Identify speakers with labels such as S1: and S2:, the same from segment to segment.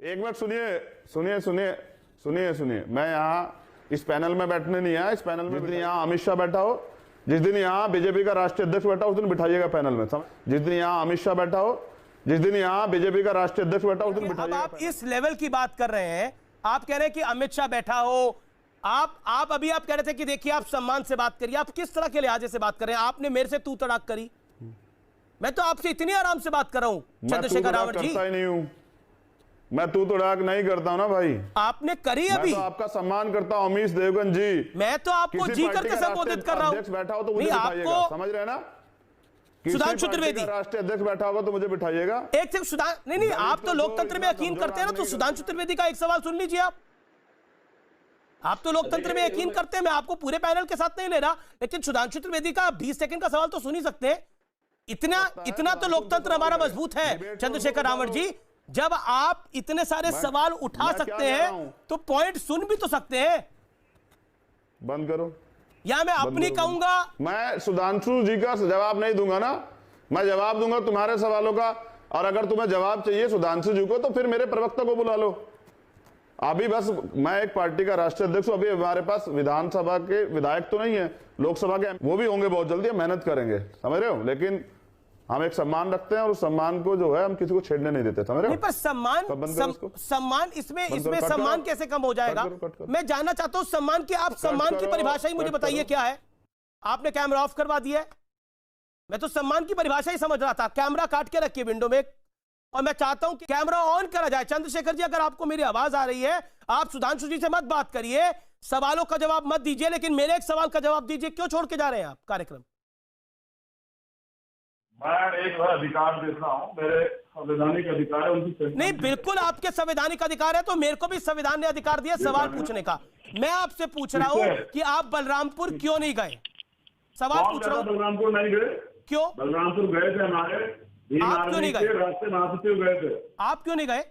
S1: एक मिनट सुनिए सुनिए सुनिए सुनिए सुनिए, मैं यहाँ इस पैनल में बैठने नहीं आया। इस पैनल में जिस दिन यहाँ अमित शाह बैठा हो, जिस दिन यहाँ बीजेपी का राष्ट्रीय अध्यक्ष बैठा हो, उस दिन बिठाइएगा पैनल में। जिस दिन यहाँ अमित शाह बैठा हो, जिस दिन यहाँ बीजेपी का राष्ट्रीय अध्यक्ष बैठा हो, उस दिन बिठाइएगा।
S2: आप इस लेवल की बात कर रहे हैं, आप कह रहे हैं कि अमित शाह बैठा हो, आप अभी आप कह रहे थे कि देखिए आप सम्मान से बात करिए। आप किस तरह के लिहाजे से बात कर रहे हैं? आपने मेरे से तू तड़ाक करी, मैं तो आपसे इतनी आराम से बात कर रहा हूं चंद्रशेखर रावत जी।
S1: करता ही नहीं हूं मैं, तू तड़ाक नहीं करता हूं ना भाई।
S2: आपने करी अभी।
S1: मैं तो आपका सम्मान करता हूं अमीश देवगन जी।
S2: मैं तो आपको जी करके संबोधित कर रहा हूं।
S1: बैठा हो तो मुझे बिठाइएगा, समझ रहे हैं ना?
S2: सुधांशु त्रिवेदी
S1: राष्ट्रीय अध्यक्ष बैठा होगा तो मुझे बिठाइएगा।
S2: एक से नहीं, आप तो लोकतंत्र में यकीन करते हैं ना, तो सुधांशु त्रिवेदी का एक सवाल सुन लीजिए। आप तो लोकतंत्र में यकीन करते हैं, मैं आपको पूरे पैनल के साथ नहीं ले रहा, लेकिन सुधांशु त्रिवेदी का 20 सेकंड का सवाल तो सुन ही सकते हैं। इतना तो लोकतंत्र हमारा मजबूत है चंद्रशेखर रावत जी। जब आप इतने सारे सवाल उठा सकते हैं तो पॉइंट सुन भी तो सकते हैं।
S1: बंद करो,
S2: या मैं अपनी कहूंगा।
S1: मैं सुधांशु जी का जवाब नहीं दूंगा ना, मैं जवाब दूंगा तुम्हारे सवालों का। और अगर तुम्हें जवाब चाहिए सुधांशु जी को तो फिर मेरे प्रवक्ता को बुला लो। अभी बस मैं एक पार्टी का राष्ट्रीय अध्यक्ष हूं, अभी हमारे पास विधानसभा के विधायक तो नहीं है, लोकसभा के वो भी होंगे बहुत जल्दी, मेहनत करेंगे, समझ रहे हो? लेकिन हम एक सम्मान रखते हैं और उस सम्मान को जो है हम किसी को छेड़ने नहीं देते, समझ रहे हो?
S2: नहीं, पर सम्मान इसमें सम्मान कैसे कम हो जाएगा? मैं जानना चाहता हूं सम्मान की, आप सम्मान की परिभाषा ही मुझे बताइए क्या है? आपने कैमरा ऑफ करवा दिया है, मैं तो सम्मान की परिभाषा ही समझ रहा था। कैमरा काट के रखिए विंडो में, और मैं चाहता हूं कि कैमरा ऑन करा जाए। चंद्रशेखर जी, अगर आपको मेरी आवाज आ रही है, आप सुधांशु जी से मत बात करिए, सवालों का जवाब मत दीजिए, लेकिन मेरे एक सवाल का जवाब दीजिए। क्यों छोड़ के जा रहे हैं आप कार्यक्रम?
S3: मैं एक अधिकार देता हूं, मेरे संवैधानिक अधिकार है उनकी।
S2: नहीं, बिल्कुल आपके संवैधानिक अधिकार है, तो मेरे को भी संविधान ने अधिकार दिया सवाल पूछने का। मैं आपसे पूछ रहा हूं कि आप बलरामपुर क्यों नहीं गए? सवाल पूछ रहा हूं।
S3: बलरामपुर नहीं गए?
S2: क्यों?
S3: बलरामपुर गए थे, हमारे
S2: आप क्यों नहीं गए?
S3: रास्ते महासचिव गए थे।
S2: आप क्यों नहीं गए?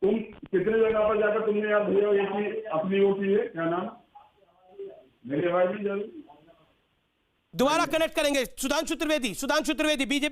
S3: तुम कितने जगह पर जाकर तुमने याद दिया ये कि अपनी वो की है, क्या नाम, मेरी आवाज नहीं जा रही।
S2: दोबारा कनेक्ट करेंगे। सुधांशु त्रिवेदी बीजेपी